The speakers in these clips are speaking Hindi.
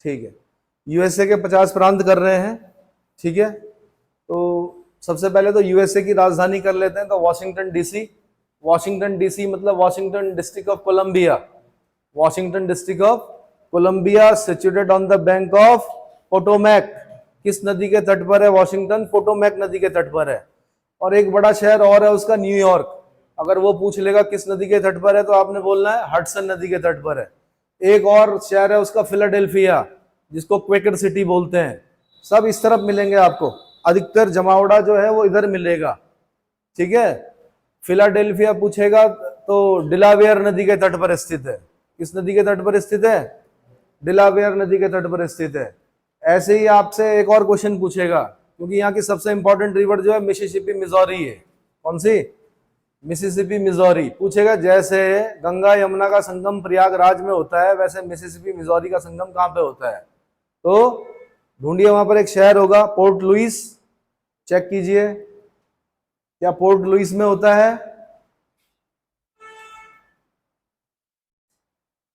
ठीक है, यूएसए के 50 प्रांत कर रहे हैं। ठीक है, तो सबसे पहले तो यूएसए की राजधानी कर लेते हैं, तो वॉशिंगटन डीसी। वॉशिंगटन डीसी मतलब Washington District of Columbia. Washington District of Columbia situated on the bank of Potomac. किस नदी के तट पर है वॉशिंगटन? पोटोमैक नदी के तट पर है। और एक बड़ा शहर और है उसका, न्यूयॉर्क। अगर वो पूछ लेगा किस नदी के तट पर है, तो आपने बोलना है हडसन नदी के तट पर है। एक और शहर है उसका फिलाडेल्फिया, जिसको क्वेकर सिटी बोलते हैं। सब इस तरफ मिलेंगे आपको, अधिकतर जमावड़ा जो है वो इधर मिलेगा। ठीक है, फिलाडेल्फिया पूछेगा तो डिलावेयर नदी के तट पर स्थित है। किस नदी के तट पर स्थित है? डिलावेयर नदी के तट पर स्थित है। ऐसे ही आपसे एक और क्वेश्चन पूछेगा, क्योंकि यहाँ की सबसे इंपॉर्टेंट रिवर जो है मिसिसिपी मिजोरी है। कौन सी? Mississippi Missouri. पूछेगा जैसे गंगा यमुना का संगम प्रयागराज में होता है, वैसे मिसिसिपी मिजोरी का संगम कहाँ पे होता है? तो ढूंढिए, वहां पर एक शहर होगा पोर्ट लुइस। चेक कीजिए क्या पोर्ट लुइस में होता है?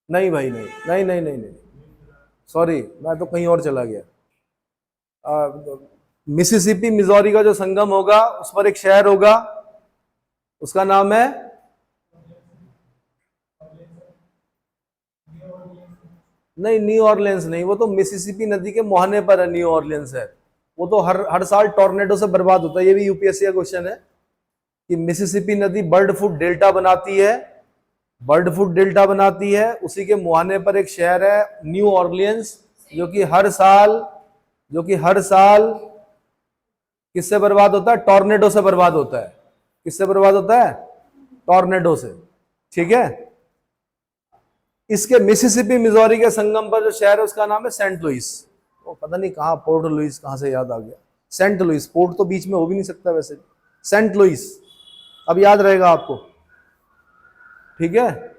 नहीं भाई, नहीं नहीं नहीं नहीं नहीं, सॉरी, मैं तो कहीं और चला गया। मिसिसिपी मिजोरी का जो संगम होगा उस पर एक शहर होगा, उसका नाम है नहीं, न्यू ऑरलियंस नहीं, वो तो मिसिसिपी नदी के मुहाने पर है, न्यू ऑरलियंस है। वो तो हर साल टॉर्नेडो से बर्बाद होता है। ये भी यूपीएससी का क्वेश्चन है कि मिसिसिपी नदी बर्ड फूड डेल्टा बनाती है, बर्ड फूड डेल्टा बनाती है, उसी के मुहाने पर एक शहर है न्यू ऑरलियंस, जो कि हर साल किससे बर्बाद होता है? टॉर्नेडो से बर्बाद होता है। किससे बर्बाद होता है? टॉर्नेडो से। ठीक है, इसके मिसिसिपी मिजोरी के संगम पर जो शहर है उसका नाम है सेंट लुइस। वो पता नहीं कहाँ, पोर्ट लुइस कहाँ से याद आ गया। सेंट लुइस, पोर्ट तो बीच में हो भी नहीं सकता वैसे। सेंट लुइस अब याद रहेगा आपको। ठीक है,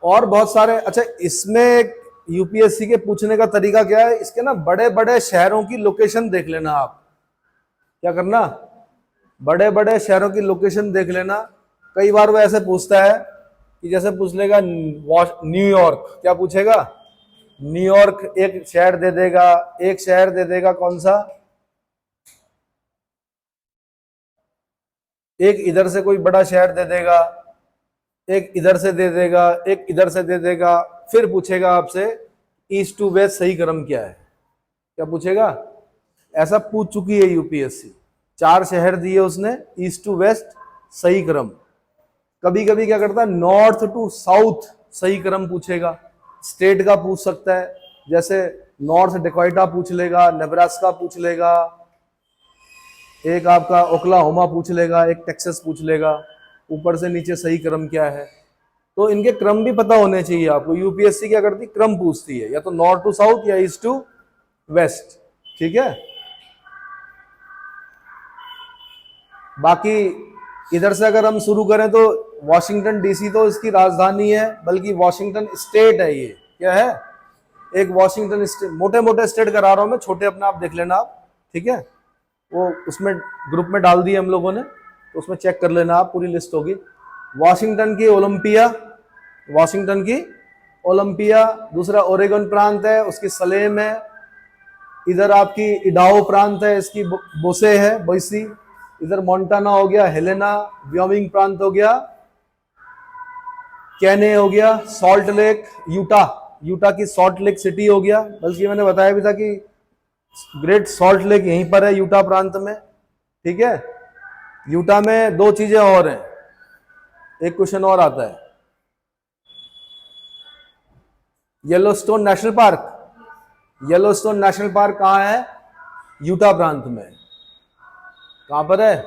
और बहुत सारे। अच्छा, इसमें यूपीएससी के पूछने का तरीका क्या है, इसके ना बड़े बड़े शहरों की लोकेशन देख लेना। आप क्या करना, बड़े बड़े शहरों की लोकेशन देख लेना। कई बार वो ऐसे पूछता है कि जैसे पूछ लेगा न्यूयॉर्क, क्या पूछेगा? न्यूयॉर्क एक शहर दे देगा, एक शहर दे देगा कौन सा, एक इधर से कोई बड़ा शहर दे देगा, एक इधर से दे देगा, एक इधर से दे देगा। फिर पूछेगा आपसे ईस्ट टू वेस्ट सही क्रम क्या है। क्या पूछेगा? ऐसा पूछ चुकी है यूपीएससी। 4 शहर दिए उसने, ईस्ट टू वेस्ट सही क्रम। कभी कभी क्या करता है, नॉर्थ टू साउथ सही क्रम पूछेगा। स्टेट का पूछ सकता है, जैसे नॉर्थ डेकोटा पूछ लेगा, नेब्रास्का पूछ लेगा, एक आपका ओक्लाहोमा पूछ लेगा, एक टेक्सास पूछ लेगा। ऊपर से नीचे सही क्रम क्या है, तो इनके क्रम भी पता होने चाहिए आपको। यूपीएससी क्या करती, क्रम पूछती है, या तो नॉर्थ टू साउथ या ईस्ट टू वेस्ट। ठीक है, बाकी इधर से अगर हम शुरू करें तो वॉशिंगटन डीसी तो इसकी राजधानी है, बल्कि वॉशिंगटन स्टेट है। ये क्या है? एक वॉशिंगटन स्टेट। मोटे मोटे स्टेट करा रहा हूं मैं, छोटे अपने आप देख लेना आप। ठीक है, वो उसमें ग्रुप में डाल दिए हम लोगों ने, तो उसमें चेक कर लेना आप, पूरी लिस्ट होगी। वॉशिंगटन की ओलंपिया, वॉशिंगटन की ओलंपिया। दूसरा ओरेगन प्रांत है, उसकी सलेम है। इधर आपकी इडाहो प्रांत है, इसकी बोसे है, बोइसी। इधर मोंटाना हो गया, हेलेना। व्योमिंग प्रांत हो गया, कैने हो गया, सॉल्ट लेक, यूटा, यूटा की सॉल्ट लेक सिटी हो गया। बल्कि मैंने बताया भी था कि ग्रेट सॉल्ट लेक यहीं पर है, यूटा प्रांत में। ठीक है, यूटा में 2 चीजें और हैं, एक क्वेश्चन और आता है। Yellowstone national park, Yellowstone national park कहाँ है? यूटा प्रांत में। कहां पर है?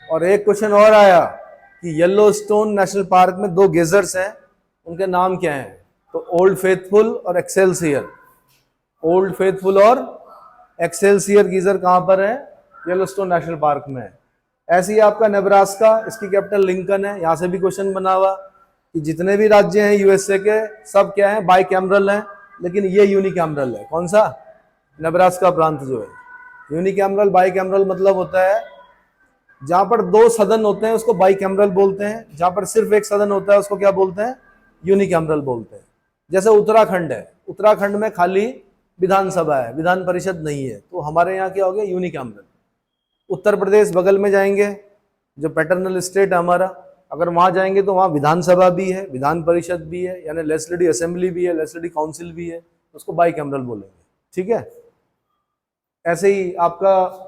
और एक क्वेश्चन और आया कि येलोस्टोन नेशनल पार्क में 2 गेजर्स हैं, उनके नाम क्या हैं? तो ओल्ड फेथफुल और एक्सेलसियर। ओल्ड फेथफुल और एक्सेलसियर गीजर कहां पर है? येलोस्टोन नेशनल पार्क में है। ऐसे ही आपका नेब्रास्का, इसकी कैपिटल लिंकन है। यहां से भी क्वेश्चन बना हुआ कि जितने भी राज्य हैं यूएसए के, सब क्या है? बाई कैमरल हैं, लेकिन ये यूनिकैमरल है। कौन सा? नेब्रास्का प्रांत जो है यूनिकैमरल। बाई कैमरल मतलब होता है जहां पर 2 सदन होते हैं उसको बाई कैमरल बोलते हैं, जहां पर सिर्फ एक सदन होता है उसको क्या बोलते हैं? यूनिकैमरल बोलते हैं। जैसे उत्तराखंड है, उत्तराखंड में खाली विधानसभा है, विधान परिषद नहीं है, तो हमारे यहाँ क्या हो गया, यूनिकैमरल। उत्तर प्रदेश बगल में जाएंगे, जो पैटर्नल स्टेट है हमारा, अगर वहां जाएंगे तो वहां विधानसभा भी है, विधान परिषद भी है, यानी लेजिस्लेटिव असेंबली भी है, लेजिस्लेटिव काउंसिल भी है, उसको बाइकैमरल बोलेंगे। ठीक है। ऐसे ही आपका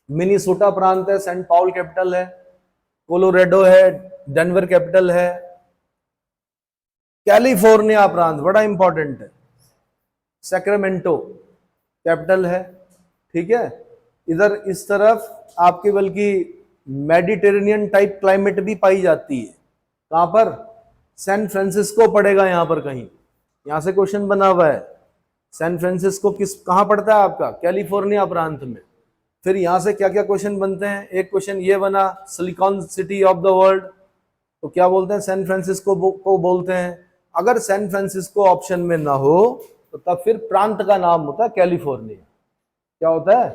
मिनीसोटा प्रांत है, सेंट पॉल कैपिटल है, कोलोराडो है, डेनवर कैपिटल है। कैलिफोर्निया प्रांत बड़ा इंपॉर्टेंट है, सैक्रामेंटो कैपिटल है। ठीक है। इधर इस तरफ आपके बल्कि मेडिटेरेनियन टाइप क्लाइमेट भी पाई जाती है। कहां पर, सैन फ्रांसिस्को पड़ेगा यहां पर कहीं, यहां से क्वेश्चन बना हुआ है। सैन फ्रांसिस्को कहां पड़ता है आपका, कैलिफोर्निया प्रांत में। फिर यहां से क्या क्या क्वेश्चन बनते हैं, एक क्वेश्चन ये बना, silicon city of the world, तो क्या बोलते हैं, सैन फ्रांसिस्को को बोलते हैं। अगर सैन फ्रांसिस्को ऑप्शन में ना हो तो तब फिर प्रांत का नाम होता है कैलिफोर्निया। क्या होता है,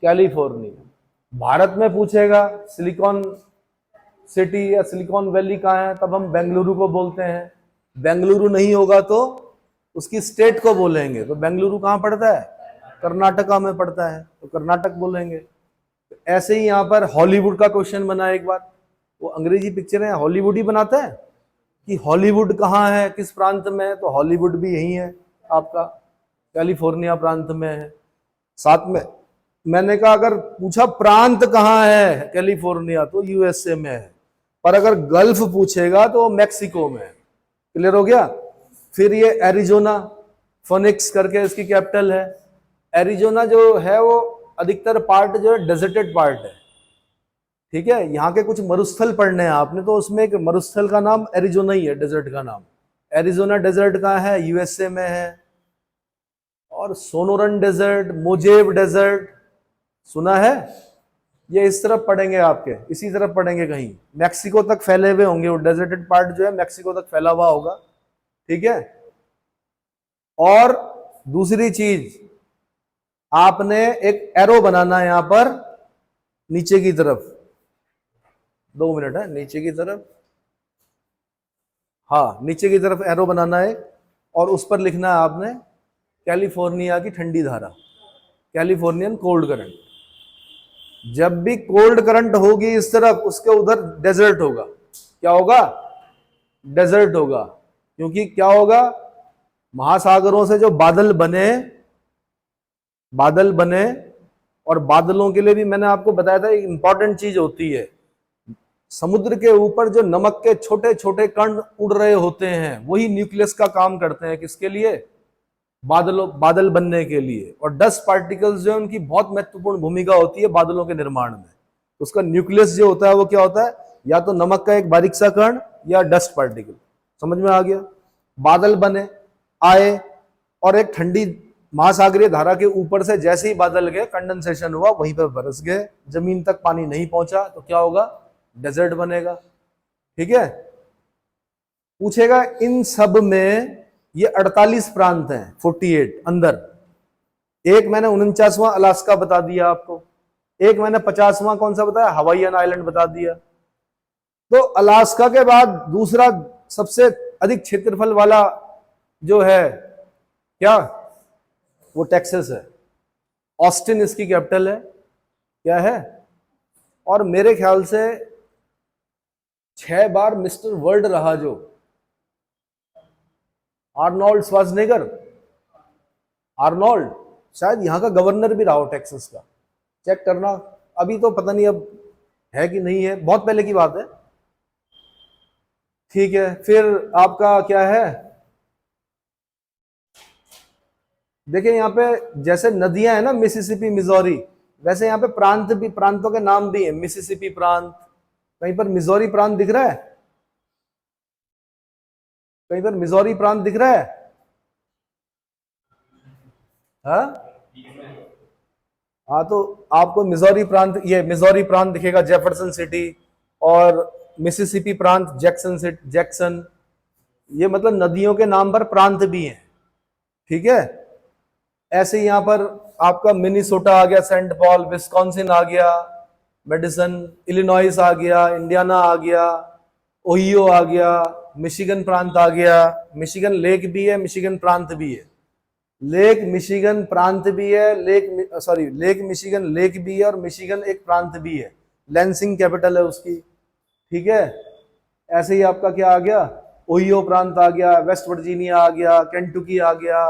कैलिफोर्निया। भारत में पूछेगा सिलिकॉन सिटी या सिलिकॉन वैली कहाँ है, तब हम बेंगलुरु को बोलते हैं। बेंगलुरु नहीं होगा तो उसकी स्टेट को बोलेंगे, तो बेंगलुरु कहाँ पड़ता है, कर्नाटका में पड़ता है, तो कर्नाटक बोलेंगे। ऐसे ही यहाँ पर हॉलीवुड का क्वेश्चन बना एक बार, वो अंग्रेजी पिक्चर है, हॉलीवुड ही बनाता है कि हॉलीवुड कहाँ है, किस प्रांत में है, तो हॉलीवुड भी यही है आपका, कैलिफोर्निया प्रांत में है। साथ में मैंने कहा अगर पूछा प्रांत कहाँ है कैलिफोर्निया, तो यूएसए में है, पर अगर गल्फ पूछेगा तो मैक्सिको में है। क्लियर हो गया। फिर ये एरिजोना, फोनिक्स करके इसकी कैपिटल है। एरिजोना जो है वो अधिकतर पार्ट जो है डेजर्टेड पार्ट है। ठीक है। यहाँ के कुछ मरुस्थल पढ़ने हैं आपने, तो उसमें एक मरुस्थल का नाम एरिजोना ही है, डेजर्ट का नाम। एरिजोना डेजर्ट कहाँ है, यूएसए में है। और सोनोरन डेजर्ट, मोजेब डेजर्ट सुना है, ये इस तरफ पढ़ेंगे आपके, इसी तरफ पढ़ेंगे, कहीं मैक्सिको तक फैले हुए होंगे, वो डेजर्टेड पार्ट जो है मैक्सिको तक फैला हुआ होगा। ठीक है। और दूसरी चीज, आपने एक एरो बनाना है यहां पर नीचे की तरफ, 2 मिनट है, नीचे की तरफ, हाँ नीचे की तरफ एरो बनाना है, और उस पर लिखना है आपने कैलिफोर्निया की ठंडी धारा, कैलिफोर्नियन कोल्ड करंट। जब भी कोल्ड करंट होगी इस तरफ, उसके उधर डेजर्ट होगा। क्या होगा, डेजर्ट होगा। क्योंकि क्या होगा, महासागरों से जो बादल बने, और बादलों के लिए भी मैंने आपको बताया था एक इंपॉर्टेंट चीज होती है, समुद्र के ऊपर जो नमक के छोटे छोटे कण उड़ रहे होते हैं, वही न्यूक्लियस का काम करते हैं, किसके लिए, बादल बनने के लिए। और डस्ट पार्टिकल्स जो है उनकी बहुत महत्वपूर्ण भूमिका होती है बादलों के निर्माण में। उसका न्यूक्लियस जो होता है वो क्या होता है, या तो नमक का एक बारीक सा कण या डस्ट पार्टिकल। समझ में आ गया। बादल बने, आए, और एक ठंडी महासागरीय धारा के ऊपर से जैसे ही बादल गए, कंडेंसेशन हुआ, वहीं पर बरस गए, जमीन तक पानी नहीं पहुंचा, तो क्या होगा, डेजर्ट बनेगा। ठीक है। पूछेगा इन सब में ये 48 प्रांत हैं, 48 अंदर। एक मैंने 49वां अलास्का बता दिया आपको, एक मैंने 50वां कौन सा बताया, हवाईयन आइलैंड बता दिया। तो अलास्का के बाद दूसरा सबसे अधिक क्षेत्रफल वाला जो है क्या, वो टेक्सास है। ऑस्टिन इसकी कैपिटल है। क्या है, और मेरे ख्याल से 6 बार मिस्टर वर्ल्ड रहा जो आर्नोल्ड श्वार्ज़नेगर, आर्नोल्ड शायद यहां का गवर्नर भी रहा हो टेक्सास का, चेक करना। अभी तो पता नहीं अब है कि नहीं है, बहुत पहले की बात है। ठीक है। फिर आपका क्या है, देखिए यहाँ पे जैसे नदियां है ना, मिसिसिपी, मिजोरी, वैसे यहाँ पे प्रांत भी, प्रांतों के नाम भी है। मिसिसिपी प्रांत, कहीं पर मिजोरी प्रांत दिख रहा है, कहीं पर मिजोरी प्रांत दिख रहा है, हाँ तो आपको मिजोरी प्रांत, ये मिजोरी प्रांत दिखेगा, जेफरसन सिटी, और मिसिसिपी प्रांत जैक्सन। ये मतलब नदियों के नाम पर प्रांत भी हैं। ठीक है। ऐसे यहां पर आपका मिनीसोटा आ गया, सेंट पॉल, विस्कॉन्सिन आ गया, मेडिसन, इलिनॉइस आ गया, इंडियाना आ गया, ओहियो आ गया, मिशिगन प्रांत आ गया, मिशिगन लेक भी है, मिशिगन प्रांत भी है, लेक मिशिगन प्रांत भी है, लेक मिशिगन लेक भी है और मिशिगन एक प्रांत भी है, लैंसिंग कैपिटल है उसकी, ठीक है। ऐसे ही आपका क्या आ गया, ओहियो प्रांत आ गया, वेस्ट वर्जीनिया आ गया, केंटुकी आ गया,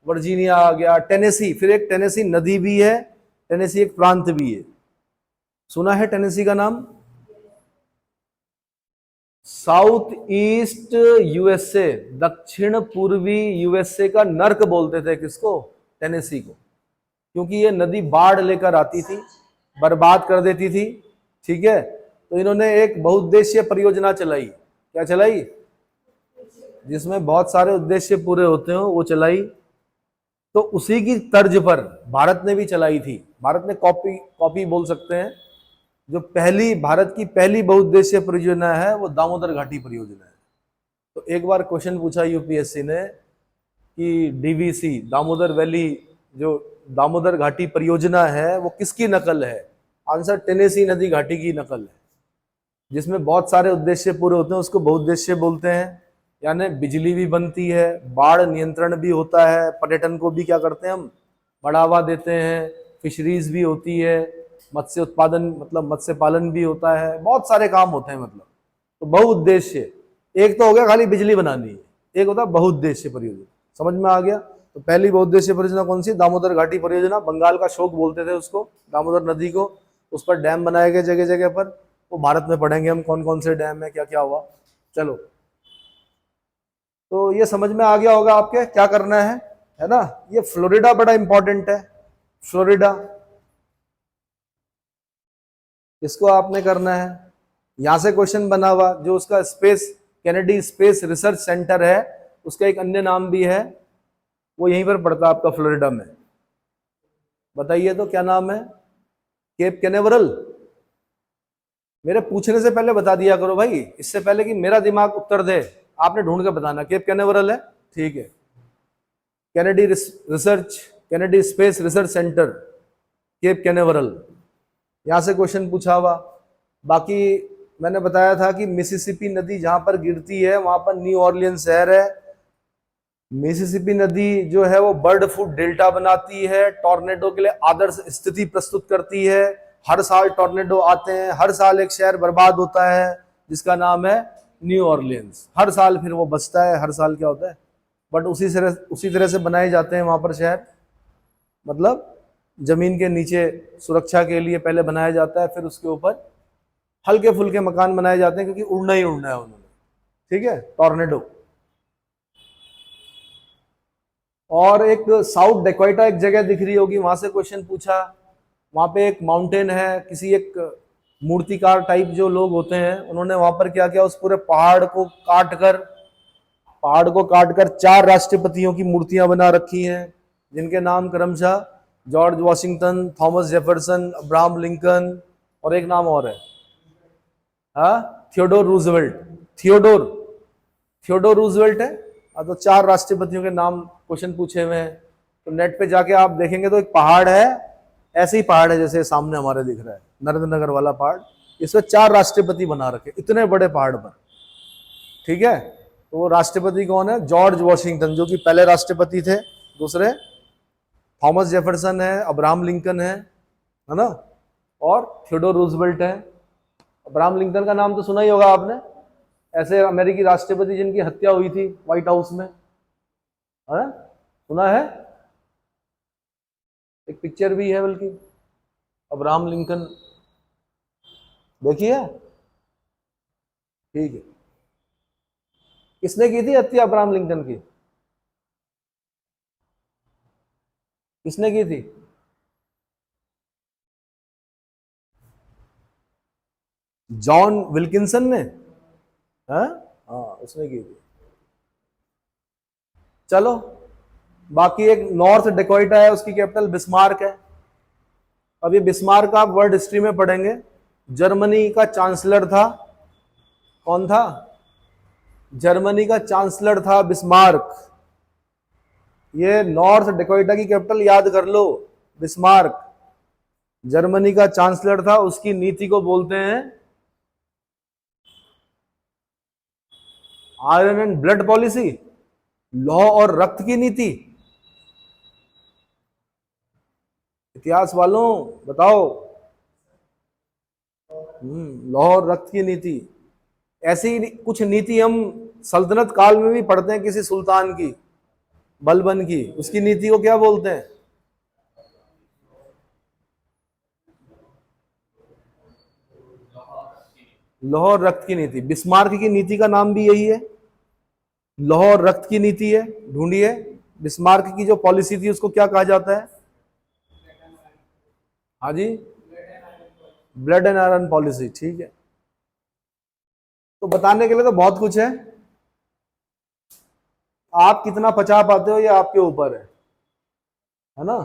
वर्जीनिया आ गया, टेनेसी, फिर एक टेनेसी नदी भी है, टेनेसी एक प्रांत भी है, सुना है टेनेसी का नाम? साउथ ईस्ट यूएसए, दक्षिण पूर्वी यूएसए का नर्क बोलते थे किसको? टेनेसी को, क्योंकि ये नदी बाढ़ लेकर आती थी, बर्बाद कर देती थी, ठीक है। तो इन्होंने एक बहुउद्देशीय परियोजना चलाई, क्या चलाई? जिसमें बहुत सारे उद्देश्य पूरे होते हो वो चलाई। तो उसी की तर्ज पर भारत ने भी चलाई थी, भारत ने कॉपी बोल सकते हैं। जो पहली भारत की पहली बहुउद्देशीय परियोजना है वो दामोदर घाटी परियोजना है। तो एक बार क्वेश्चन पूछा यूपीएससी ने कि डीवीसी, दामोदर वैली, जो दामोदर घाटी परियोजना है वो किसकी नकल है? आंसर टेनेसी नदी घाटी की नकल है, जिसमें बहुत सारे उद्देश्य पूरे होते हैं, उसको बहुउद्देश्य बोलते हैं। यानी बिजली भी बनती है, बाढ़ नियंत्रण भी होता है, पर्यटन को भी क्या करते हैं हम, बढ़ावा देते हैं, फिशरीज भी होती है, मत्स्य उत्पादन मतलब मत्स्य पालन भी होता है, बहुत सारे काम होते हैं मतलब। तो बहुउद्देश्य, एक तो हो गया खाली बिजली बनानी है, एक होता है बहुउद्देश्य परियोजना, समझ में आ गया? तो पहली बहुउद्देश्य परियोजना कौन सी? दामोदर घाटी परियोजना, बंगाल का शोक बोलते थे उसको, दामोदर नदी को। उस पर डैम बनाए गए जगह जगह पर, वो भारत में पढ़ेंगे हम कौन कौन से डैम है, क्या क्या हुआ। चलो, तो ये समझ में आ गया होगा आपके क्या करना है ना। ये फ्लोरिडा बड़ा इंपॉर्टेंट है, फ्लोरिडा, इसको आपने करना है। यहां से क्वेश्चन बना हुआ, जो उसका space, Kennedy space research centre है, उसका एक अन्य नाम भी है, वो यहीं पर पड़ता है आपका फ्लोरिडा में। बताइए तो क्या नाम है? Cape Canaveral. मेरे पूछने से पहले बता दिया करो भाई, इससे पहले कि मेरा दिमाग उत्तर दे, आपने ढूंढ के बताना। केप कैनेवरल है, ठीक है। Kennedy space research centre, Cape Canaveral, यहां से क्वेश्चन पूछा हुआ। बाकी मैंने बताया था कि मिसिसिपी नदी जहां पर गिरती है वहां पर न्यू ऑरलियंस शहर है। मिसिसिपी नदी जो है वो बर्ड फ्लू डेल्टा बनाती है, टॉर्नेडो के लिए आदर्श स्थिति प्रस्तुत करती है। हर साल टॉर्नेडो आते हैं, हर साल एक शहर बर्बाद होता है जिसका नाम है न्यू ऑरलियंस। हर साल फिर वो बचता है, हर साल क्या होता है, बट उसी तरह से बनाए जाते हैं वहां पर शहर, मतलब जमीन के नीचे सुरक्षा के लिए पहले बनाया जाता है, फिर उसके ऊपर हल्के फुल्के मकान बनाए जाते हैं, क्योंकि उड़ना ही उड़ना है उन्होंने, ठीक है। टॉर्नेडो। और एक साउथ डेकोटा एक जगह दिख रही होगी, वहां से क्वेश्चन पूछा। वहां पे एक माउंटेन है, किसी एक मूर्तिकार टाइप जो लोग होते हैं उन्होंने वहां पर क्या किया, उस पूरे पहाड़ को काटकर 4 राष्ट्रपतियों की मूर्तियां बना रखी हैं, जिनके नाम क्रमशः George Washington, Thomas Jefferson, Abraham Lincoln, और एक नाम और है, हाँ, थियोडोर रूजवेल्ट। थियोडोर रूजवेल्ट है। तो 4 राष्ट्रपतियों के नाम क्वेश्चन पूछे हुए हैं। तो नेट पे जाके आप देखेंगे तो एक पहाड़ है, ऐसे ही पहाड़ है जैसे सामने हमारे दिख रहा है, नरेंद्र नगर वाला पहाड़, इसमें 4 राष्ट्रपति बना रखे इतने बड़े पहाड़ पर, ठीक है। तो वो राष्ट्रपति कौन है? जॉर्ज वॉशिंगटन, जो कि पहले राष्ट्रपति थे। दूसरे थॉमस जेफरसन है, अब्राहम लिंकन है ना, और थियोडोर रूजवेल्ट है। अब्राहम लिंकन का नाम तो सुना ही होगा आपने, ऐसे अमेरिकी राष्ट्रपति जिनकी हत्या हुई थी व्हाइट हाउस में, है? सुना है? एक पिक्चर भी है बल्कि, अब्राहम लिंकन, देखिए, ठीक है। किसने की थी हत्या अब्राहम लिंकन की? किसने की थी? जॉन विल्किंसन ने, हाँ हाँ, उसने की थी। चलो, बाकी एक नॉर्थ डेकोटा है, उसकी कैपिटल बिस्मार्क है। अब ये बिस्मार्क आप वर्ल्ड हिस्ट्री में पढ़ेंगे, जर्मनी का चांसलर था। कौन था? जर्मनी का चांसलर था बिस्मार्क। ये नॉर्थ डेकोटा की कैपिटल याद कर लो, बिस्मार्क। जर्मनी का चांसलर था, उसकी नीति को बोलते हैं आयरन एंड ब्लड पॉलिसी, लौह और रक्त की नीति। इतिहास वालों बताओ। लौह और रक्त की नीति, ऐसी कुछ नीति हम सल्तनत काल में भी पढ़ते हैं, किसी सुल्तान की, बलबन की, उसकी नीति को क्या बोलते हैं? लौह और रक्त की नीति। बिस्मार्क की नीति का नाम भी यही है, लौह और रक्त की नीति है। ढूंढिए बिस्मार्क की जो पॉलिसी थी उसको क्या कहा जाता है? हाँ जी, ब्लड एंड आयरन पॉलिसी। ठीक है, तो बताने के लिए तो बहुत कुछ है, आप कितना पचा पाते हो ये आपके ऊपर है ना।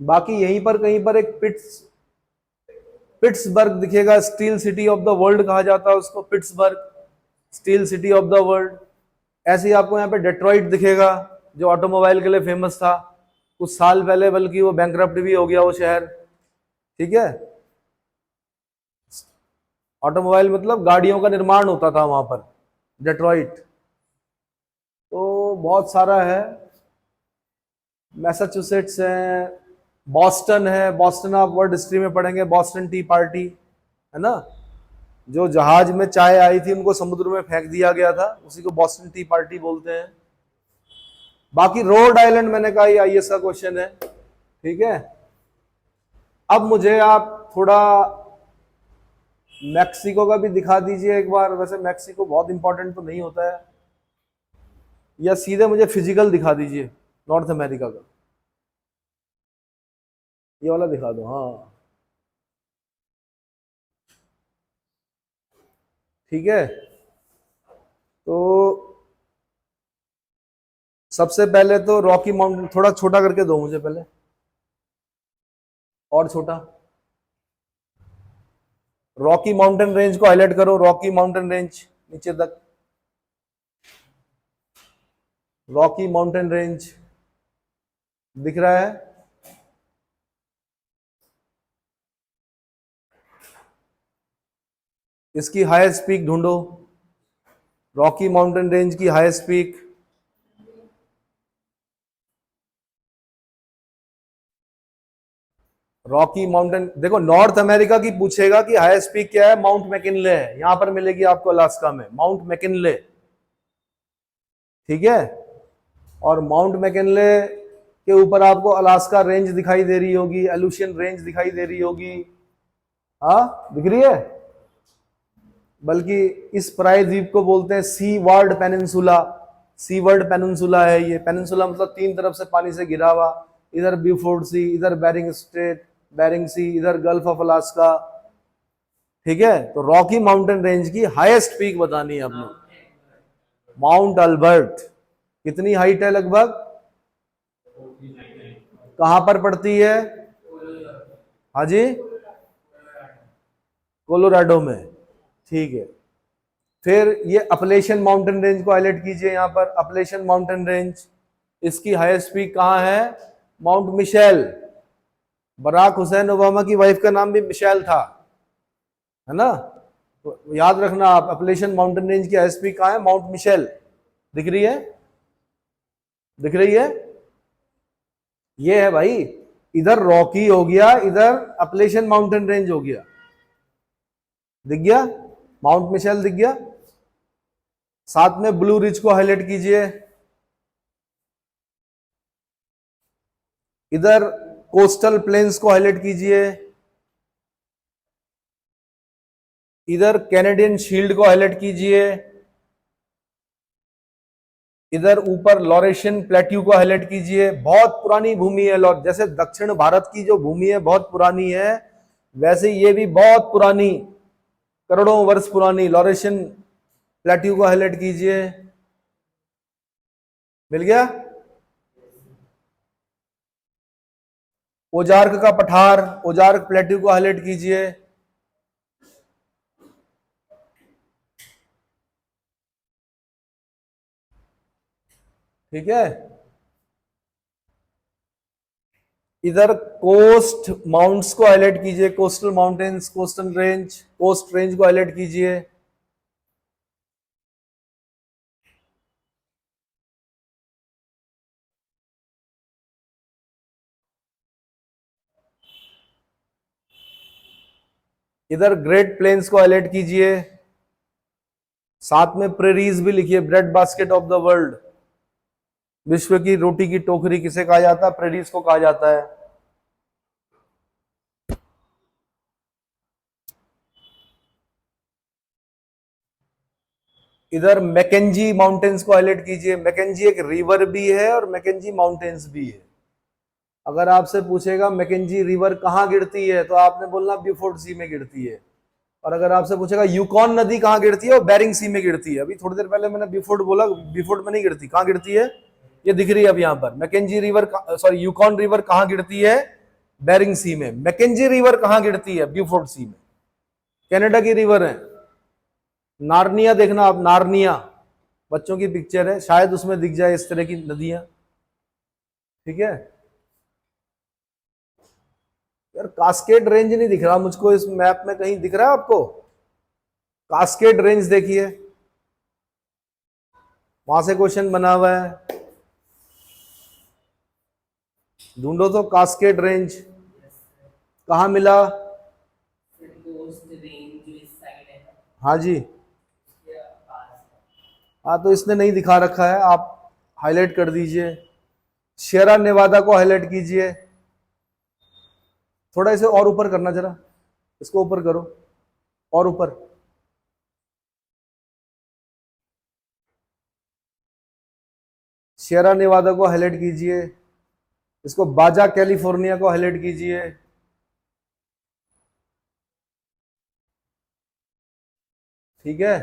बाकी यहीं पर कहीं पर एक पिट्सबर्ग दिखेगा, steel city of the world कहा जाता है उसको, Pittsburgh steel city of the world. ऐसे ही आपको यहाँ पे डेट्रॉइट दिखेगा, जो ऑटोमोबाइल के लिए फेमस था कुछ साल पहले, बल्कि वो बैंकरप्ट भी हो गया वो शहर। ठीक है, ऑटोमोबाइल मतलब गाड़ियों का निर्माण होता था वहां पर, डेट्रॉइट। तो बहुत सारा है, मैसाचुसेट्स है, बॉस्टन है, बॉस्टन आप वर्ल्ड हिस्ट्री में पढ़ेंगे, बॉस्टन टी पार्टी है ना, जो जहाज में चाय आई थी उनको समुद्र में फेंक दिया गया था, उसी को बॉस्टन टी पार्टी बोलते हैं। बाकी रोड आइलैंड मैंने कहा ये आईएएस का क्वेश्चन है। ठीक है, अब मुझे आप थोड़ा मैक्सिको का भी दिखा दीजिए एक बार। वैसे मैक्सिको बहुत इंपॉर्टेंट तो नहीं होता है, या सीधे मुझे फिजिकल दिखा दीजिए नॉर्थ अमेरिका का, ये वाला दिखा दो। हाँ ठीक है, तो सबसे पहले तो रॉकी माउंटेन, थोड़ा छोटा करके दो मुझे पहले, और छोटा। रॉकी माउंटेन रेंज को हाईलाइट करो, रॉकी माउंटेन रेंज नीचे तक, रॉकी माउंटेन रेंज दिख रहा है? इसकी हाईएस्ट पीक ढूंढो, रॉकी माउंटेन रेंज की हाईएस्ट पीक। रॉकी माउंटेन, देखो नॉर्थ अमेरिका की पूछेगा कि हाईएस्ट पीक क्या है, माउंट मैकिनले है, यहां पर मिलेगी आपको अलास्का में, माउंट मैकिनले। ठीक है, और माउंट मैकिनले के ऊपर आपको अलास्का रेंज दिखाई दे रही होगी, एलुशियन रेंज दिखाई दे रही होगी। हाँ दिख रही है, बल्कि इस प्रायद्वीप को बोलते हैं सी वर्ड पेनिनसुला। सी वर्ड पेनिनसुला है ये, पेनिनसुला मतलब तीन तरफ से पानी से घिरा हुआ, इधर ब्यूफोर्ड सी, इधर बेरिंग स्ट्रेट, बेरिंग सी, इधर गल्फ ऑफ अलास्का। ठीक है, तो रॉकी माउंटेन रेंज की हाईएस्ट पीक बतानी है आपने, माउंट अल्बर्ट। कितनी हाइट है लगभग, कहां पर पड़ती है? हाँ जी, कोलोराडो में। ठीक है, फिर ये अपलेशन माउंटेन रेंज को हाईलाइट कीजिए यहां पर, अपलेशन माउंटेन रेंज, इसकी हाईएस्ट पीक कहां है? Mount Mitchell. Barack Hussein Obama की वाइफ का नाम भी मिशेल था, है ना, तो याद रखना आप, अपलेशन माउंटेन रेंज की हाईएस्ट पीक कहां है? Mount Mitchell. दिख रही है, दिख रही है, ये है भाई, इधर रॉकी हो गया, इधर अपलेशन माउंटेन रेंज हो गया, दिख गया, माउंट मिशेल दिख गया। साथ में ब्लू रिज को हाईलाइट कीजिए, इधर कोस्टल प्लेन्स को हाईलाइट कीजिए, इधर कैनेडियन शील्ड को हाईलाइट कीजिए, इधर ऊपर लॉरेशियन प्लेट्यू को हाईलाइट कीजिए। बहुत पुरानी भूमि है, जैसे दक्षिण भारत की जो भूमि है बहुत पुरानी है, वैसे ये भी बहुत पुरानी, करोड़ों वर्ष पुरानी लॉरेशियन प्लेट्यू को हाईलाइट कीजिए। मिल गया? ओजार्क का पठार, ओजार्क प्लेट्यू को हाईलाइट कीजिए। ठीक है, इधर कोस्ट माउंट्स को हाईलाइट कीजिए, coastal mountains, coastal range, coast range को हाईलाइट कीजिए। इधर ग्रेट प्लेन्स को हाईलाइट कीजिए, साथ में प्रेरीज भी लिखिए, bread basket of the world, विश्व की रोटी की टोकरी किसे कहा जाता है? प्रेरीज को कहा जाता है। इधर मैकेंजी माउंटेन्स को हाईलाइट कीजिए। मैकेंजी एक रिवर भी है और मैकेंजी माउंटेन्स भी है। अगर आपसे पूछेगा मैकेंजी रिवर कहाँ गिरती है, तो आपने बोलना ब्यूफोर्ड सी में गिरती है। और अगर आपसे पूछेगा यूकॉन नदी कहाँ गिरती है, वो बेरिंग सी में गिरती है। अभी थोड़ी देर पहले मैंने ब्यूफोर्ड बोला, ब्यूफोर्ड में नहीं गिरती। कहाँ गिरती है? ये दिख रही है अब यहाँ पर। Mackenzie river, sorry Yukon river कहाँ गिरती है? बेरिंग सी में। मैकेंजी रिवर कहाँ गिरती है? ब्यूफोर्ड सी में। कनाडा की रिवर है। नार्निया देखना आप, नार्निया बच्चों की पिक्चर है, शायद उसमें दिख जाए इस तरह की नदियां। ठीक है यार, कास्केड रेंज नहीं दिख रहा मुझको इस मैप में, कहीं दिख रहा है आपको? कास्केड रेंज देखिए, वहां से क्वेश्चन बना हुआ है, ढूंढो तो कास्केड रेंज कहाँ मिला? हाँ जी, हाँ तो इसने नहीं दिखा रखा है, आप हाईलाइट कर दीजिए। शेरा नेवादा को हाईलाइट कीजिए। थोड़ा इसे और ऊपर करना, जरा इसको ऊपर करो और ऊपर। शेरा नेवादा को हाईलाइट कीजिए। इसको बाजा कैलिफोर्निया को हाईलाइट कीजिए। ठीक है,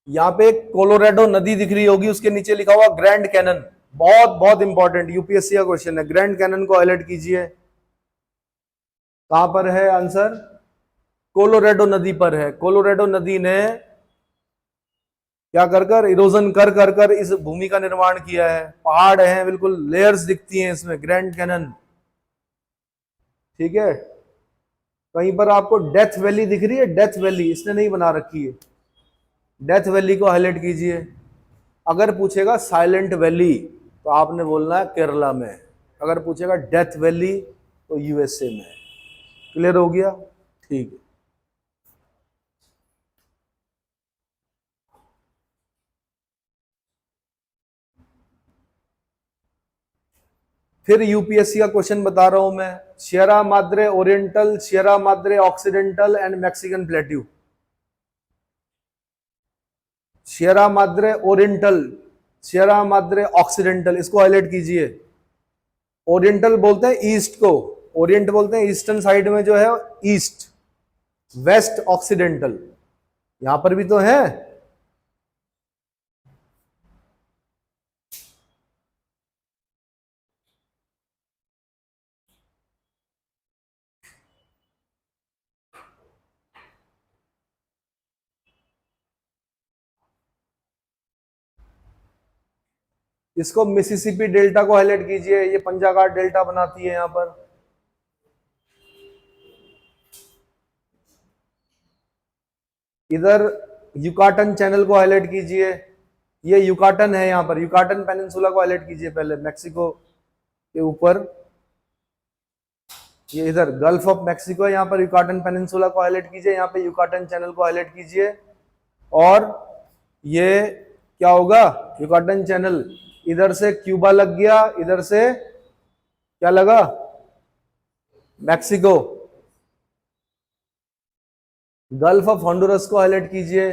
यहाँ पे एक कोलोराडो नदी दिख रही होगी, उसके नीचे लिखा हुआ ग्रैंड कैनन, बहुत बहुत इंपॉर्टेंट यूपीएससी का क्वेश्चन है। ग्रैंड कैनन को हाईलाइट कीजिए। कहां पर है आंसर? कोलोराडो नदी पर है। कोलोराडो नदी ने क्या कर कर, इरोजन कर कर कर इस भूमि का निर्माण किया है। पहाड़ हैं, बिल्कुल लेयर्स दिखती हैं इसमें, ग्रैंड कैनन। ठीक है, कहीं पर आपको डेथ वैली दिख रही है? डेथ वैली इसने नहीं बना रखी है, डेथ वैली को हाईलाइट कीजिए। अगर पूछेगा साइलेंट वैली तो आपने बोलना है केरला में। अगर पूछेगा डेथ वैली तो यूएसए में। क्लियर हो गया? ठीक है। फिर यूपीएससी का क्वेश्चन बता रहा हूं मैं। Sierra Madre oriental, Sierra Madre occidental and Mexican plateau. Sierra Madre oriental, Sierra Madre occidental, इसको हाईलाइट कीजिए। ओरिएंटल बोलते हैं ईस्ट को, ओरिएंट बोलते हैं ईस्टर्न साइड में जो है ईस्ट, वेस्ट ऑक्सीडेंटल। यहां पर भी तो है। इसको मिसिसिपी डेल्टा को हाईलाइट कीजिए, ये पंजागार डेल्टा बनाती है यहां पर। इधर युकाटन चैनल को हाईलाइट कीजिए, ये युकाटन है यहां पर, युकाटन पेनिनसुला को हाईलाइट कीजिए पहले, मैक्सिको के ऊपर। ये इधर गल्फ ऑफ मैक्सिको है, यहाँ पर युकाटन पेनिनसुला को हाईलाइट कीजिए, यहाँ पे युकाटन चैनल को हाईलाइट कीजिए। और ये क्या होगा? युकाटन चैनल, इधर से क्यूबा लग गया, इधर से क्या लगा? मैक्सिको। गल्फ ऑफ हॉन्डुरस को हाईलाइट कीजिए।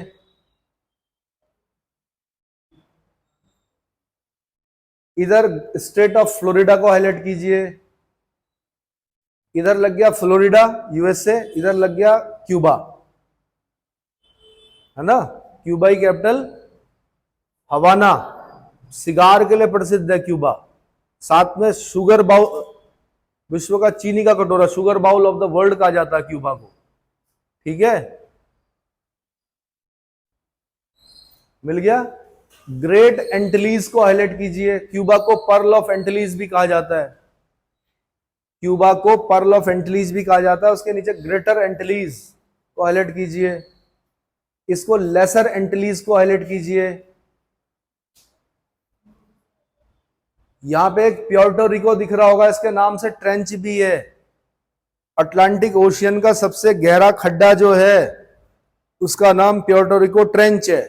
इधर स्टेट ऑफ फ्लोरिडा को हाईलाइट कीजिए। इधर लग गया फ्लोरिडा यूएसए, इधर लग गया क्यूबा, है ना? क्यूबा की कैपिटल हवाना, सिगार के लिए प्रसिद्ध है क्यूबा। साथ में शुगर बाउल, विश्व का चीनी का कटोरा, sugar bowl of the world कहा जाता है क्यूबा को। ठीक है, मिल गया। ग्रेट एंटिलीज को हाईलाइट कीजिए। क्यूबा को पर्ल ऑफ एंटिलीज भी कहा जाता है। क्यूबा को पर्ल ऑफ एंटिलीज भी कहा जाता है। उसके नीचे ग्रेटर एंटिलीज को हाईलाइट कीजिए, इसको लेसर एंटिलीज को हाईलाइट कीजिए। यहां पे एक प्योर्टो रिको दिख रहा होगा, इसके नाम से ट्रेंच भी है। अटलांटिक ओशियन का सबसे गहरा खड्डा जो है उसका नाम प्योर्टो रिको ट्रेंच है।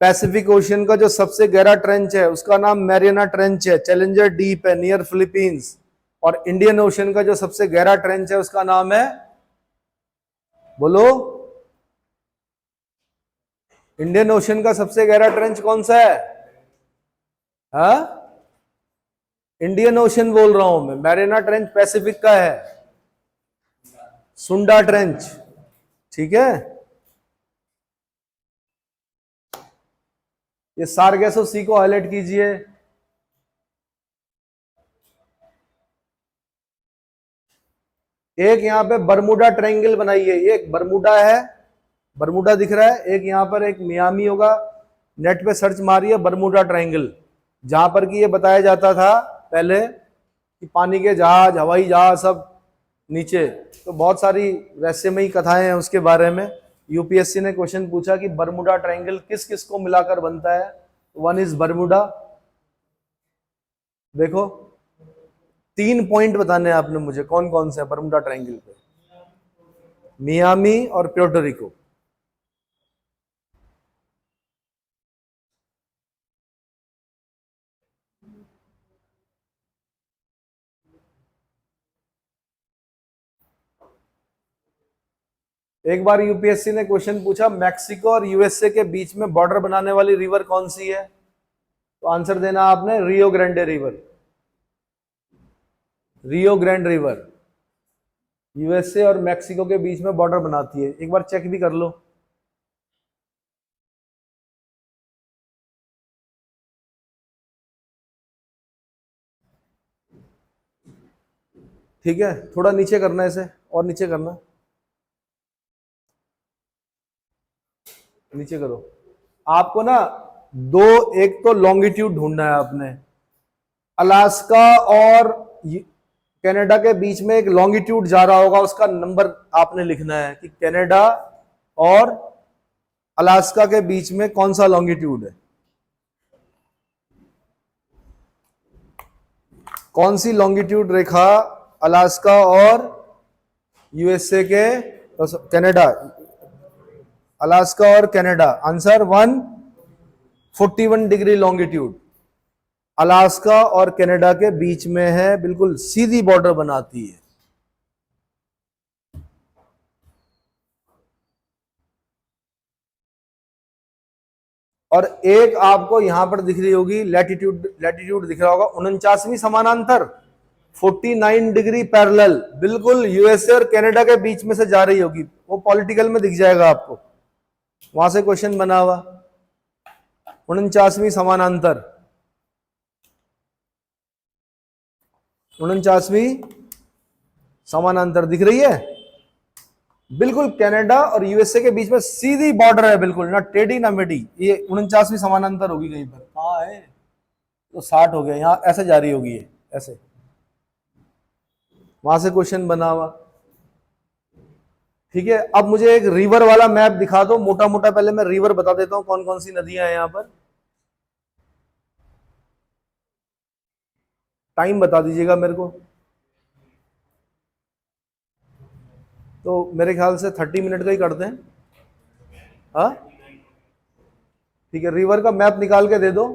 पैसिफिक ओशियन का जो सबसे गहरा ट्रेंच है उसका नाम मैरियाना ट्रेंच है, चैलेंजर डीप है नियर फिलीपींस। और इंडियन ओशियन का जो सबसे गहरा ट्रेंच है उसका नाम है, बोलो, इंडियन ओशियन का सबसे गहरा ट्रेंच कौन सा है? हाँ, इंडियन ओशियन बोल रहा हूं मैं। मैरियाना ट्रेंच पैसिफिक का है, सुंडा ट्रेंच, ठीक है। ये सारगेसो सी को हाईलाइट कीजिए। एक यहां पे बरमूडा ट्रायंगल बनाइए, एक बरमूडा है, बरमूडा दिख रहा है, एक यहां पर एक मियामी होगा। नेट पे सर्च मारिए बरमूडा ट्रायंगल, जहां पर कि ये बताया जाता था पहले कि पानी के जहाज, हवाई जहाज सब नीचे। तो बहुत सारी रहस्यमयी कथाएं हैं उसके बारे में। यूपीएससी ने क्वेश्चन पूछा कि बरमूडा ट्रायंगल किस किस को मिलाकर बनता है। One is Bermuda. देखो 3 पॉइंट बताने हैं आपने मुझे, कौन कौन से बरमूडा ट्रायंगल पे? मियामी और प्योर्टो रिको। एक बार यूपीएससी ने क्वेश्चन पूछा मैक्सिको और यूएसए के बीच में बॉर्डर बनाने वाली रिवर कौन सी है? तो आंसर देना आपने रियो ग्रांडे रिवर। रियो ग्रैंड रिवर यूएसए और मैक्सिको के बीच में बॉर्डर बनाती है। एक बार चेक भी कर लो। ठीक है, थोड़ा नीचे करना है इसे, और नीचे करना, नीचे करो। आपको ना दो, एक तो लॉन्गिट्यूड ढूंढना है आपने। अलास्का और कनाडा के बीच में एक लॉन्गिट्यूड जा रहा होगा, उसका नंबर आपने लिखना है कि कनाडा और अलास्का के बीच में कौन सा लॉन्गिट्यूड है, कौन सी लॉन्गिट्यूड रेखा अलास्का और यूएसए के, कनाडा, अलास्का और Canada. Answer 141 degree longitude Alaska और कनाडा के बीच में है, बिल्कुल सीधी बॉर्डर बनाती है। और एक आपको यहां पर दिख रही होगी लैटिट्यूड, लैटिट्यूड दिख रहा होगा 49वीं समानांतर, 49 डिग्री पैरेलल, बिल्कुल यूएसए और कनाडा के बीच में से जा रही होगी। वो पॉलिटिकल में दिख जाएगा आपको, वहां से क्वेश्चन बना हुआ। 49वीं समानांतर, 49वीं समानांतर दिख रही है, बिल्कुल कनाडा और यूएसए के बीच में सीधी बॉर्डर है, बिल्कुल ना टेढ़ी ना मेढ़ी। ये 49वीं समानांतर होगी, कहीं पर कहाँ है तो 60 हो गया, यहां ऐसे जा रही होगी ये, ऐसे, वहां से क्वेश्चन बना हुआ। ठीक है, अब मुझे एक रिवर वाला मैप दिखा दो मोटा मोटा। पहले मैं रिवर बता देता हूं कौन कौन सी नदियां हैं यहां पर, टाइम बता दीजिएगा मेरे को। तो मेरे ख्याल से 30 मिनट का ही करते हैं। हाँ ठीक है, रिवर का मैप निकाल के दे दो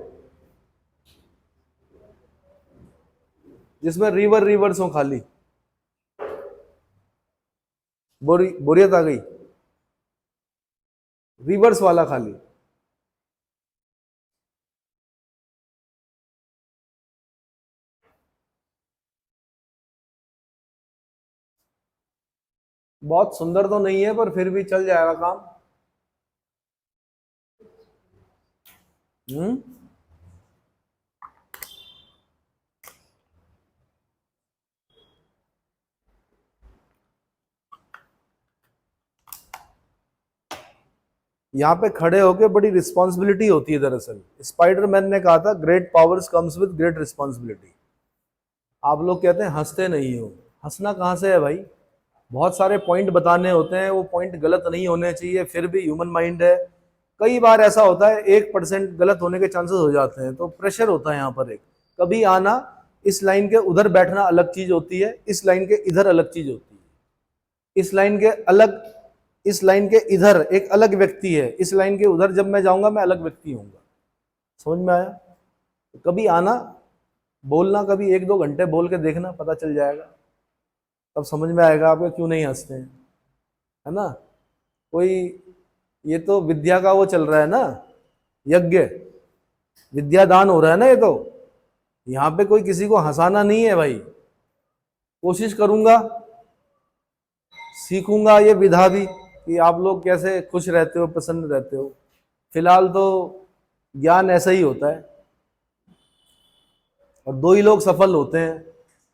जिसमें रिवर रिवर्स हो खाली। बोरियत आ गई, रिवर्स वाला खाली। बहुत सुंदर तो नहीं है पर फिर भी चल जाएगा काम। हम्म, यहां पे खड़े होके बड़ी रिस्पॉन्सिबिलिटी होती है। दरअसल स्पाइडरमैन ने कहा था great powers comes with great responsibility. आप लोग कहते हैं हंसते नहीं हो, हंसना कहाँ से है भाई? बहुत सारे पॉइंट बताने होते हैं, वो पॉइंट गलत नहीं होने चाहिए, फिर भी ह्यूमन माइंड है, कई बार ऐसा होता है 1% गलत होने के चांसेस हो जाते हैं, तो प्रेशर होता है यहाँ पर एक। कभी आना, इस लाइन के उधर बैठना अलग चीज होती है, इस लाइन के इधर अलग चीज होती है, इस लाइन के अलग, इस लाइन के इधर एक अलग व्यक्ति है, इस लाइन के उधर जब मैं जाऊंगा मैं अलग व्यक्ति होऊंगा। समझ में आया? तो कभी आना, बोलना, कभी 1-2 घंटे बोल के देखना, पता चल जाएगा, तब समझ में आएगा आपको क्यों नहीं हंसते हैं, है ना? कोई, ये तो विद्या का वो चल रहा है ना, यज्ञ, विद्यादान हो रहा है ना, ये तो यहाँ पे कोई किसी को हंसाना नहीं है भाई। कोशिश करूंगा, सीखूंगा ये विधा भी कि आप लोग कैसे खुश रहते हो, प्रसन्न रहते हो। फिलहाल तो ज्ञान ऐसा ही होता है, और दो ही लोग सफल होते हैं,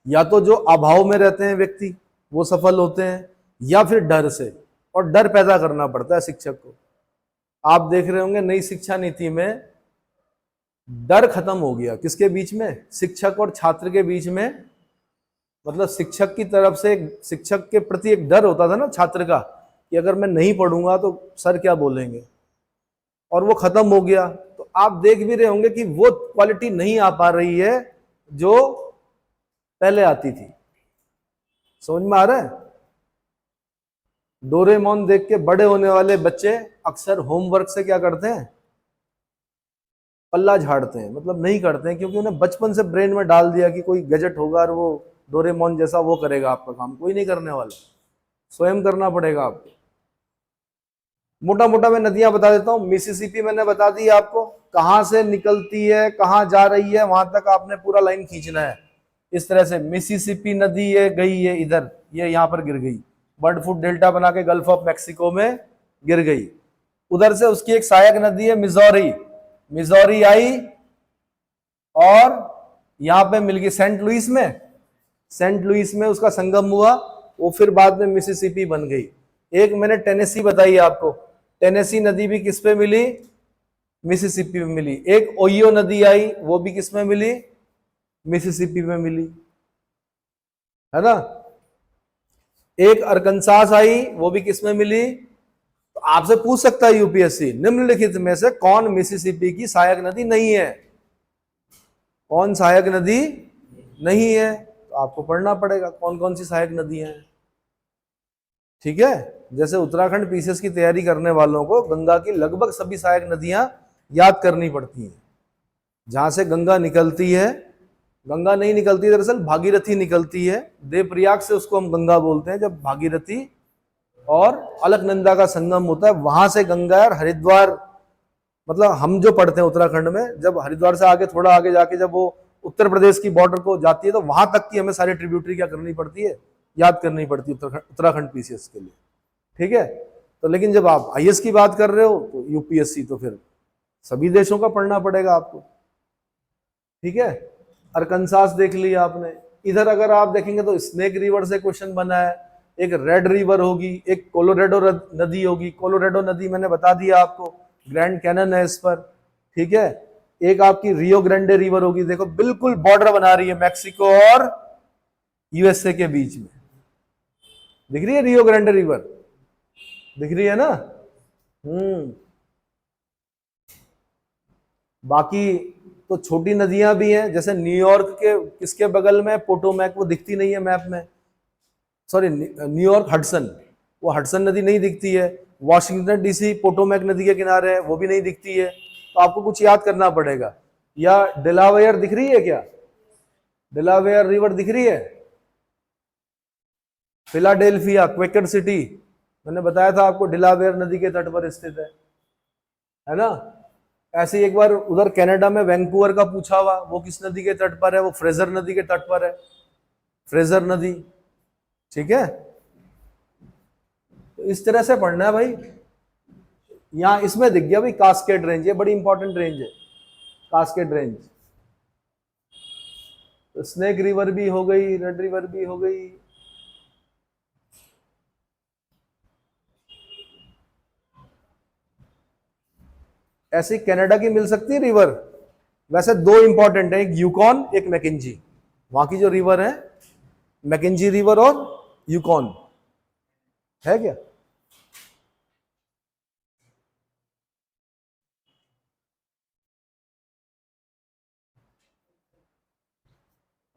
या तो जो अभाव में रहते हैं व्यक्ति वो सफल होते हैं, या फिर डर से, और डर पैदा करना पड़ता है शिक्षक को। आप देख रहे होंगे नई शिक्षा नीति में डर खत्म हो गया, किसके बीच में? शिक्षक और छात्र के बीच में। मतलब शिक्षक की तरफ से, शिक्षक के प्रति एक डर होता था ना छात्र का, कि अगर मैं नहीं पढ़ूंगा तो सर क्या बोलेंगे, और वो खत्म हो गया। तो आप देख भी रहे होंगे कि वो क्वालिटी नहीं आ पा रही है जो पहले आती थी। समझ में आ रहा है? डोरेमोन देख के बड़े होने वाले बच्चे अक्सर होमवर्क से क्या करते हैं? पल्ला झाड़ते हैं, मतलब नहीं करते हैं, क्योंकि उन्हें बचपन से ब्रेन में डाल दिया कि कोई गैजेट होगा और वो डोरेमोन जैसा वो करेगा आपका काम। कोई नहीं करने वाला, स्वयं करना पड़ेगा आपको। मोटा मोटा मैं नदियां बता देता हूँ। मिसिसिपी मैंने बता दी आपको, कहां से निकलती है, कहां जा रही है, वहां तक आपने पूरा लाइन खींचना है। इस तरह से मिसिसिपी नदी ये गई है इधर, ये यहां पर गिर गई, बर्ड फूट डेल्टा बना के गल्फ ऑफ मैक्सिको में गिर गई। उधर से उसकी एक सहायक नदी है मिजौरी, मिजौरी आई और यहां पे मिल गई सेंट लुइस में, सेंट लुइस में उसका संगम हुआ, वो फिर बाद में मिसिसिपी बन गई। एक मैंने टेनेसी बताई आपको, टेनेसी नदी भी किस पे मिली? मिसिसिपी में मिली। एक ओहियो नदी आई, वो भी किस में मिली? मिसिसिपी में मिली, है ना? एक अरकनसास आई, वो भी किस में मिली? तो आपसे पूछ सकता है यूपीएससी, निम्नलिखित में से कौन मिसिसिपी की सहायक नदी नहीं है? कौन सहायक नदी नहीं है? तो आपको पढ़ना पड़ेगा कौन कौन सी सहायक नदियां हैं। ठीक है? जैसे उत्तराखंड पीसीएस की तैयारी करने वालों को गंगा की लगभग सभी सहायक नदियां याद करनी पड़ती हैं। जहां से गंगा निकलती है, गंगा नहीं निकलती दरअसल भागीरथी निकलती है, देवप्रयाग से उसको हम गंगा बोलते हैं। जब भागीरथी और अलकनंदा का संगम होता है, वहां से गंगा और हरिद्वार, मतलब हम जो पढ़ते हैं उत्तराखंड में, जब हरिद्वार से आगे थोड़ा आगे जाके जब वो उत्तर प्रदेश की बॉर्डर को जाती है, तो वहां तक की हमें सारी ट्रिब्यूटरी क्या करनी पड़ती है? याद करनी पड़ती है उत्तराखंड पीसीएस के लिए। ठीक है? तो लेकिन जब आप आईएएस की बात कर रहे हो तो यूपीएससी, तो फिर सभी देशों का पढ़ना पड़ेगा आपको। ठीक है? अरकनसास देख लिया आपने। इधर अगर आप देखेंगे तो स्नेक रिवर से क्वेश्चन बना है, एक रेड रिवर होगी, एक कोलोरेडो नदी होगी। कोलोरेडो नदी मैंने बता दिया आपको, ग्रैंड कैनन है इस पर। ठीक है? एक आपकी रियो ग्रांडे रिवर होगी, देखो बिल्कुल बॉर्डर बना रही है मैक्सिको और यूएसए के बीच में, दिख रही है रियो ग्रांडे रिवर, दिख रही है ना? बाकी तो छोटी नदियां भी हैं, जैसे न्यूयॉर्क के किसके बगल में पोटोमैक, वो दिखती नहीं है मैप में, सॉरी न्यूयॉर्क हडसन, वो हडसन नदी नहीं दिखती है। वॉशिंगटन डीसी पोटोमैक नदी के किनारे है, वो भी नहीं दिखती है। तो आपको कुछ याद करना पड़ेगा। या डेलावेयर दिख रही है क्या? डेलावेयर रिवर दिख रही है? फिलाडेल्फिया, क्वेकर सिटी, मैंने बताया था आपको, डेलावेयर नदी के तट पर स्थित है ना? ऐसे एक बार उधर कनाडा में वैंकूवर का पूछा हुआ, वो किस नदी के तट पर है? वो फ्रेजर नदी के तट पर है, फ्रेजर नदी। ठीक है? तो इस तरह से पढ़ना है भाई। यहां इसमें दिख गया भाई कास्केड रेंज, ये बड़ी इंपॉर्टेंट रेंज है, कास्केड रेंज। तो स्नेक रिवर भी हो गई, रेड रिवर भी हो गई। ऐसी कनाडा की मिल सकती है रिवर। वैसे दो इंपॉर्टेंट है, एक यूकॉन, एक मैकेंजी, वहां की जो रिवर है, मैकेंजी रिवर और यूकॉन, है क्या?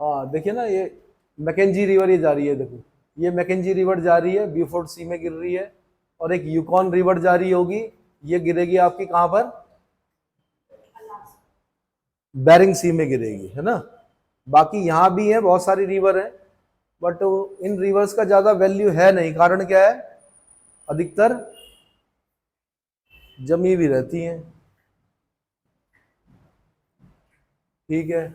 हाँ देखिए ना, ये मैकेंजी रिवर ये जा रही है, देखो ये मैकेंजी रिवर जा रही है, ब्यूफोर्ट सी में गिर रही है, और एक यूकॉन रिवर जा रही होगी, ये गिरेगी आपकी कहां पर? बेरिंग सी में गिरेगी, है ना। बाकी यहां भी है, बहुत सारी रिवर है, बट इन रिवर्स का ज्यादा वैल्यू है नहीं। कारण क्या है? अधिकतर जमी भी रहती हैं, ठीक है।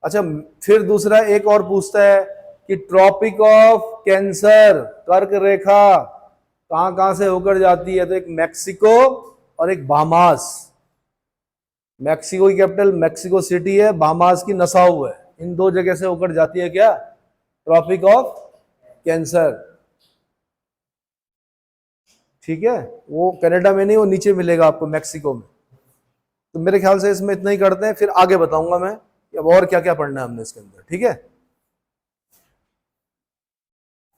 अच्छा, फिर दूसरा एक और पूछता है कि ट्रॉपिक ऑफ कैंसर, कर्क रेखा कहां कहां से होकर जाती है? तो एक मैक्सिको और एक बाहामास। मैक्सिको की कैपिटल मैक्सिको सिटी है, बाहामास की नसाउ है। इन दो जगह से होकर जाती है क्या? ट्रॉपिक ऑफ कैंसर, ठीक है। वो कनाडा में नहीं, वो नीचे मिलेगा आपको मैक्सिको में। तो मेरे ख्याल से इसमें इतना ही करते हैं, फिर आगे बताऊंगा मैं कि अब और क्या क्या पढ़ना है हमने इसके अंदर, ठीक है।